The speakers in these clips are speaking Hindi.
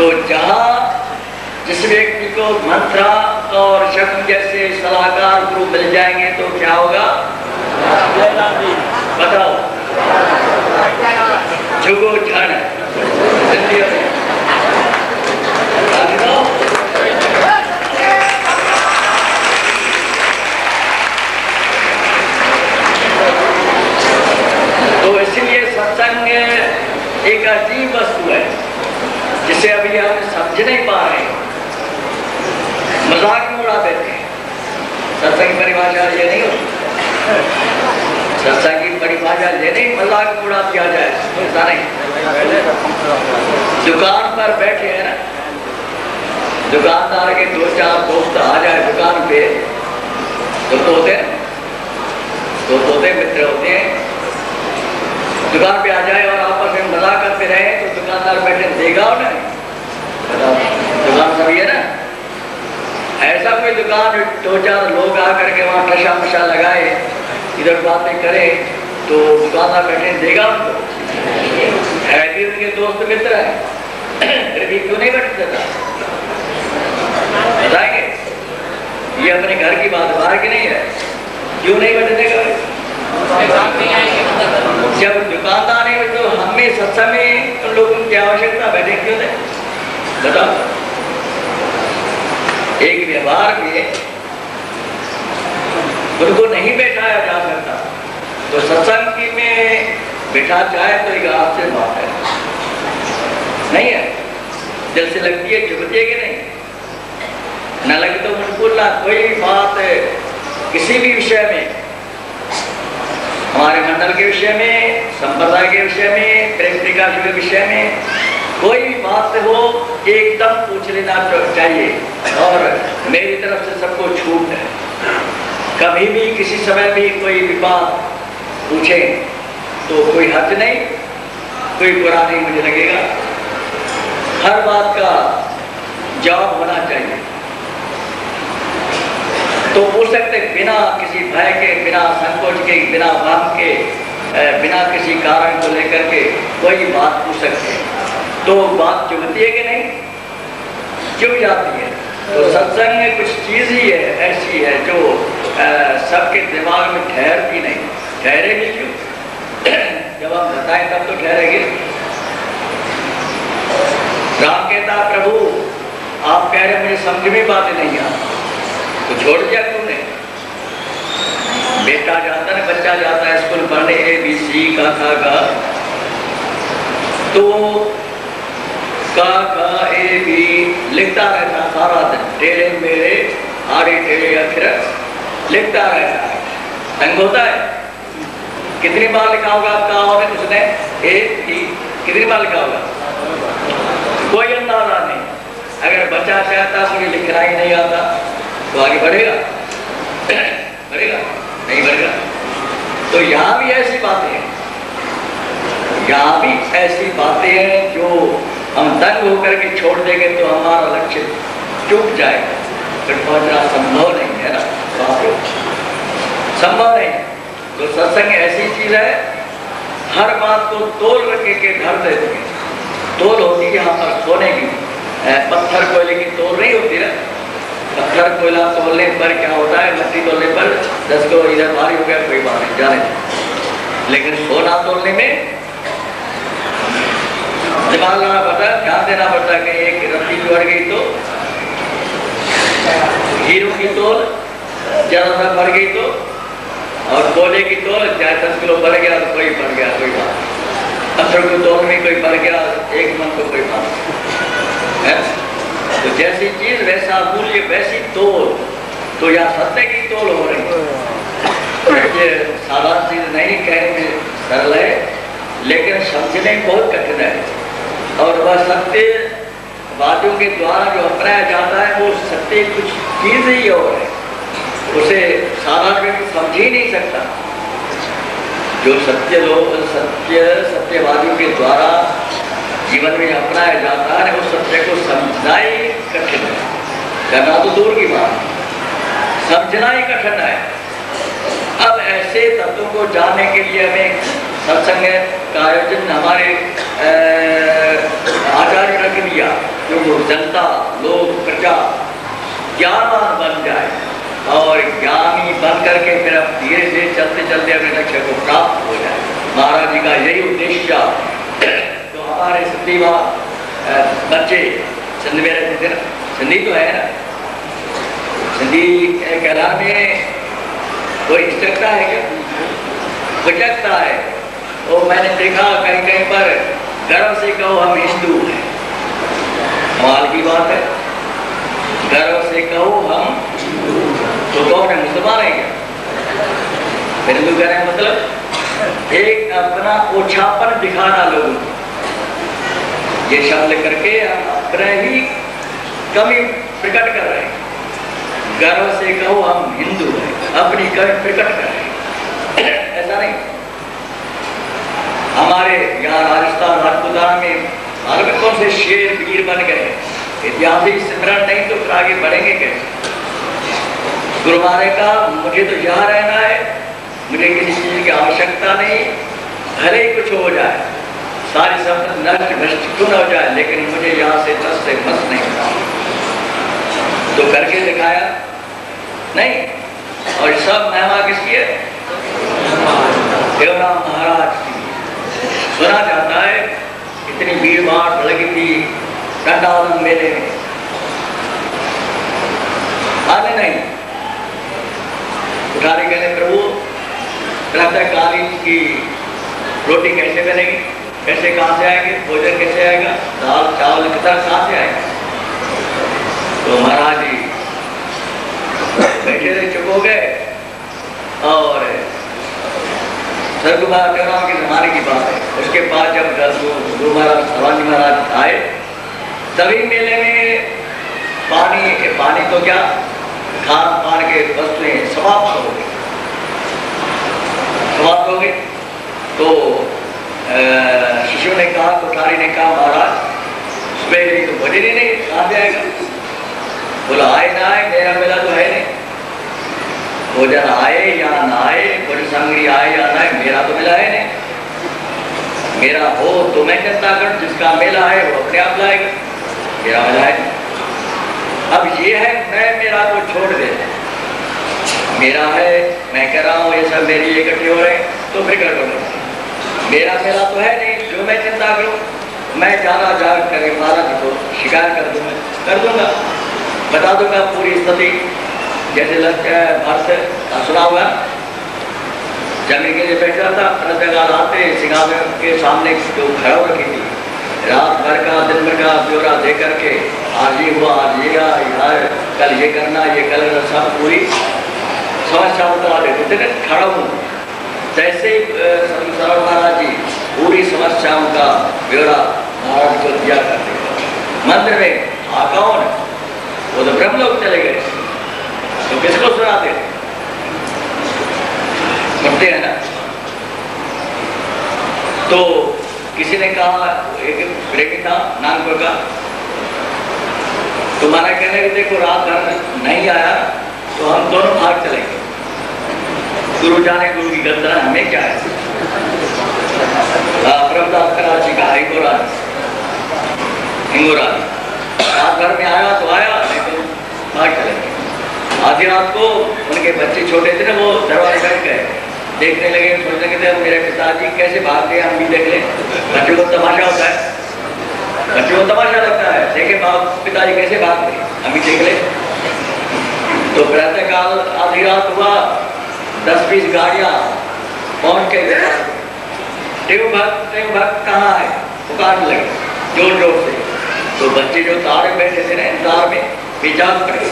तो जहाँ जिस व्यक्ति को मंत्रा और शक्ति जैसे सलाहकार गुरु मिल जाएंगे तो क्या होगा? बताओ। जुगो झन तो इसलिए सत्संग एक अजीब वस्तु है जिसे अभी हम समझ नहीं पा रहे, मजाक में उड़ा देते हैं। सत्संग की परिभाषा ये नहीं होती, सत्संग की परिभाषा ये नहीं मजाक में उड़ा दिया जाए, ऐसा नहीं। दुकान पर बैठे हैं ना, दुकानदार के 2-4 दोस्त आ जाए दुकान पे तो तोते मित्र होते हैं, दुकान पे आ जाए और आपस में मजाक करते रहे तो दुकानदार बैठे देगा और नहीं? दुकान सभी है ना। ऐसा कोई दुकान 2-4 लोग आकर के वहाँ टशा मशा लगाए, इधर बातें करें तो दुकानदार बैठे देगा उनको? है भी उनके दोस्त मित्र है, फिर भी क्यों नहीं बैठ देता? बताएंगे? ये अपने घर की बात, बाहर की नहीं है। क्यों नहीं बैठ देगा? जब दुकानदार है तो हमें सत्संग में उन लोगों की आवश्यकता, बैठे क्यों नहीं? बताओ। एक व्यवहार में उनको नहीं बैठाया जा सकता तो सत्संग में बैठा जाए तो एक आपसे बात है, नहीं है? दिल से लगती है, चुभती है कि नहीं? न लगे तो बिल्कुल ना। कोई बात किसी भी विषय में, हमारे मंडल के विषय में, संप्रदाय के विषय में, प्रेम प्रकाश के विषय में, कोई भी बात हो एकदम पूछ लेना चाहिए। और मेरी तरफ से सबको छूट है, कभी भी किसी समय भी कोई भी बात पूछे तो कोई हर्ज नहीं, कोई बुरा नहीं मुझे लगेगा। हर बात का जवाब होना चाहिए। तो पूछ सकते बिना किसी भय के, बिना संकोच के, बिना भ्रम के, बिना किसी कारण को लेकर के कोई बात पूछ सकते हैं। तो बात चुभती है कि नहीं? चुभ जाती है। तो सत्संग में कुछ चीज ही है, ऐसी है जो सबके दिमाग में ठहरती नहीं। ठहरेगी क्यों? जब हम बताएं तब तो ठहरेगी। राम कहता प्रभु आप कह रहे मुझे समझ में बातें नहीं आती, तो छोड़ दिया तूने? बेटा जाता है, बच्चा जाता है स्कूल पढ़ने, ABC का का तो का ए बी लिखता रहता सारा दिन, टेढ़े मेढ़े आड़े टेढ़े अक्षर लिखता रहता है। तंग होता है? कितनी बार लिखा होगा आपका और उसने कितनी बार लिखा होगा? कोई अंदाजा नहीं। अगर बच्चा चाहता मुझे लिखना ही नहीं आता तो आगे बढ़ेगा? बढ़ेगा? नहीं बढ़ेगा। तो यहाँ भी ऐसी बातें हैं, यहाँ भी ऐसी बातें हैं जो हम दंग होकर के छोड़ देंगे तो हमारा लक्ष्य चूक जाएगा, फिर पहुंचना संभव नहीं है ना। संभव नहीं। तो सत्संग ऐसी चीज है, हर बात को तोल रखे के धर देते हैं। तोल होती है यहाँ पर सोने की, पत्थर कोयले की तोल नहीं होती ना। पत्थर कोयला तोलने पर क्या होता है, मट्टी तोलने पर 10 किलो इधर भारी हो गया, कोई बात नहीं, जाने। लेकिन सोना तोलने में दिमाग लगाना पड़ता है, ध्यान देना पड़ता है कि एक रत्ती बढ़ गई तो हीरो की तोल ज्यादा बढ़ गई तो, और कोयले की तोल चाहे 10 किलो बढ़ गया तो कोई बढ़ गया, कोई बात। पत्थर की तोल में कोई बढ़ गया 1 मन तो कोई बात है। तो जैसी चीज वैसा मूल्य वैसी तोल, तो यह सत्य की तोल हो रही है। ये साधारण चीज नहीं, कहने में सरल है लेकिन समझने में बहुत कठिन है। और वह सत्य वादियों के द्वारा जो अपनाया जाता है वो सत्य कुछ चीज ही और है, उसे साधारण व्यक्ति समझ ही नहीं सकता। जो सत्य लोग सत्यवादियों के द्वारा जीवन में अपनाया जाता है उस सत्य को समझना ही कठिन है, करना तो दूर की बात, समझना ही कठिन है। अब ऐसे तत्वों को जानने के लिए हमें सत्संग का आयोजन हमारे आचार्य ने दिया, जो जनता, लोग, प्रजा ज्ञानवान बन जाए और ज्ञानी बन करके फिर अब धीरे धीरे चलते चलते अपने लक्ष्य को प्राप्त हो जाए। महाराज जी का यही उद्देश्य। तो हमारे सिंधी बच्चे सिंध में रहते थे ना, सिंधी तो है ना, सिंधी कहलाने में कोई हिचकता है क्या? हिचकता है। तो मैंने देखा कहीं कहीं पर गर्व से कहो हम हिंदू हैं, कमाल की बात है। गर्व से कहो हम तो कौन है? मुसलमान है क्या? फिर हिंदू कह रहे हैं, मतलब एक अपना ओछापन दिखाना लोगों को, ये शब्द करके हम अपना ही कमी प्रकट कर रहे हैं। गर्व से कहो हम हिंदू हैं, अपनी कमी प्रकट कर रहे हैं, ऐसा नहीं। हमारे यहाँ राजस्थान राजपूताना में मालूम कौन से शेर वीर बन गए। ऐतिहासिक स्मरण नहीं तो फिर आगे बढ़ेंगे कैसे? गुरु महाराज का मुझे तो यहाँ रहना है, मुझे किसी चीज की आवश्यकता नहीं, भले ही कुछ हो जाए, सारी संपत्ति नष्ट भ्रष्ट क्यों न हो जाए, लेकिन मुझे यहाँ से दस से मस नहीं होता। तो करके दिखाया नहीं। और सब महिमा किसकी है? देवराम महाराज की। सुना जाता है इतनी भीड़ भाड़ लगी थी डंडावन मेले में, आने नहीं उठाने कहने प्रभु प्रातःकालीन की रोटी कैसे बनेगी, कैसे कहाँ से आएंगे, भोजन कैसे आएगा, दाल चावल कितना कहाँ से आएगा? तो महाराज जी बैठे थे, चुप हो गए। और सरगुमार देवराम के जमाने की बात है। उसके बाद जब गुरु महाराज सवाजी महाराज आए, तभी मेले में पानी तो क्या खान पान के वस्तुएं समाप्त हो गई। तो शिष्यों ने कहा, कोठारी ने कहा, महाराज सुबह तो भोजन ही नहीं, कहाँ से आएगा? बोला आए ना आए, मेरा मेला तो है नहीं। भोजन आए या ना आए, भोजन सामग्री आए या ना आए, मेरा तो मेला है नहीं। मेरा हो तो मैं चिंता कर, जिसका मेला है वो अपने आप लाएगा, मेरा मेला है। अब ये है मैं मेरा को छोड़ दे, मेरा है, मैं कह रहा हूँ ये सब मेरे लिए इकट्ठे हो रहे हैं, तो फिर कर दो। मेरा मेला तो है नहीं, जो मैं चिंता करूँ, मैं ज़्यादा जाग करके महाराज को शिकायत कर दूंगा, बता दूंगा पूरी स्थिति। जैसे भारत सुना हुआ, जमीन के लिए बैठ रहा था, जगह आते सिंगापुर के सामने जो खड़ा रखी थी, रात भर का दिन भर का ब्यौरा दे करके आज ये हुआ, आज ये यार, कल ये करना, ये कल सब पूरी समस्या बता देते थे। खड़ा हूँ जैसे सरल महाराज जी पूरी समस्याओं का ब्यौरा महाराज को दिया करते। मंदिर में आ कौन? वो तो ब्रह्म लोग चले गए, तो किसको सुनाते थे? सुनते हैं ना। तो किसी ने कहा, एक प्रेमी था नागपुर का, तुम्हारा कहने कि देखो रात भर नहीं आया तो हम दोनों भाग चलेंगे। गुरु जाने गुरु की गंदा, हमें क्या है? प्रभुदास कराची का हिंगोरा रात भर में आया तो आया, नहीं तो भाग चलेंगे। आधी रात को उनके बच्चे छोटे थे ना, वो दरवाजे बैठ गए, देखने लगे, सोचने लगे थे मेरे पिताजी कैसे भागते हैं, हम भी देख लें। बच्चों को तमाशा होता है, बच्चों को तमाशा लगता है, देखे बाप पिताजी कैसे भागते हैं, हम भी देख लें। तो प्रातःकाल आधी रात हुआ, 10-20 गाड़ियाँ पहुँच के टेव भक्त कहाँ है, पुकारने लगे जोर जोर से। तो बच्चे जो तार में बैठे थे ना, इंतजार में बेजाग पड़े,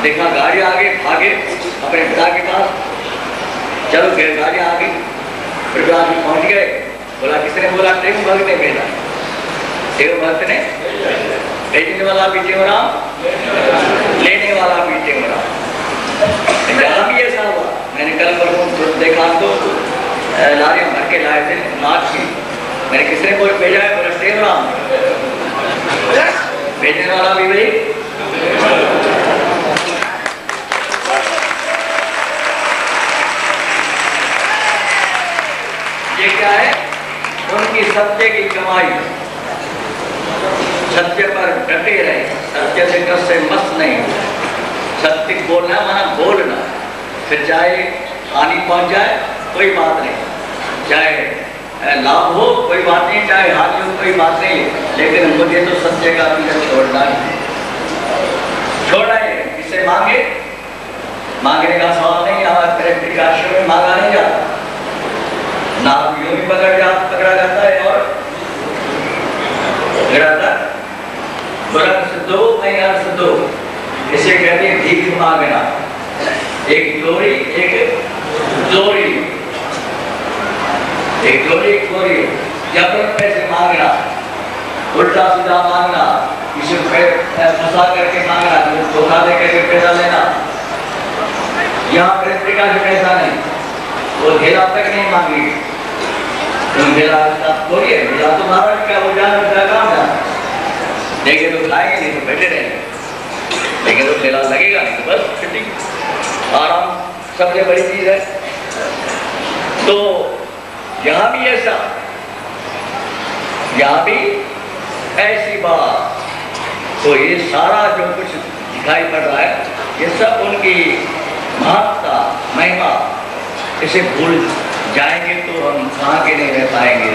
देखा गाड़ी आगे, भागे अपने पिता के पास। चलो गए, गाड़ी आ गई, फिर पहुंच गए। बोला किसने? बोला टेव भक्त ने भेजा। टेव भक्त ने भेजने वाला भी टेवराम, लेने वाला भी टेवराम। जहाँ भी ऐसा हुआ, मैंने कल पर देखा तो लारियां भर के लाए थे नाच की। मैंने किसने बोल भेजा है? बोला टेवराम। भेजने वाला भी भाई। ये क्या है? उनकी सत्य की कमाई। सत्य पर डटे रहे, सत्य से कस से मस्त नहीं हो। सत्य बोलना माना बोलना, फिर चाहे हानि पहुंच जाए कोई बात नहीं, चाहे लाभ हो कोई बात नहीं, चाहे हानि हो कोई बात नहीं, लेकिन मुझे तो सत्य का पीछा छोड़ना है। छोड़ा है किसे मांगे, मांगने का सवाल नहीं। हमारे आश्रम में मांगा नहीं जाता, ना यूं भी पकड़ा जाता है और सिद्धो सिद्धो, इसे कहते हैं भीख मांगना। एक चोरी एक चोरी, एक चोरी एक चोरी, जबरन पैसे मांगना, उल्टा सीधा मांगना, किसी को फंसा करके मांगना, धोखा दे करके पैसा लेना। यहाँ पत्रिका से पैसा नहीं, वो घेरा तक नहीं मांगी, तुम घेरा बोलिए घेरा तो महाराज का वो जान का काम है, देखे तो खाएंगे नहीं तो बैठे रहेंगे, लेकिन तो ठेला लगेगा नहीं तो बस फिटिंग आराम सबसे बड़ी चीज है। तो यहाँ भी ऐसा, यहाँ भी ऐसी बात। तो ये सारा जो कुछ दिखाई पड़ रहा है, ये सब उनकी महत्ता महिमा, इसे भूल जाएंगे तो हम कहाँ के नहीं रह पाएंगे।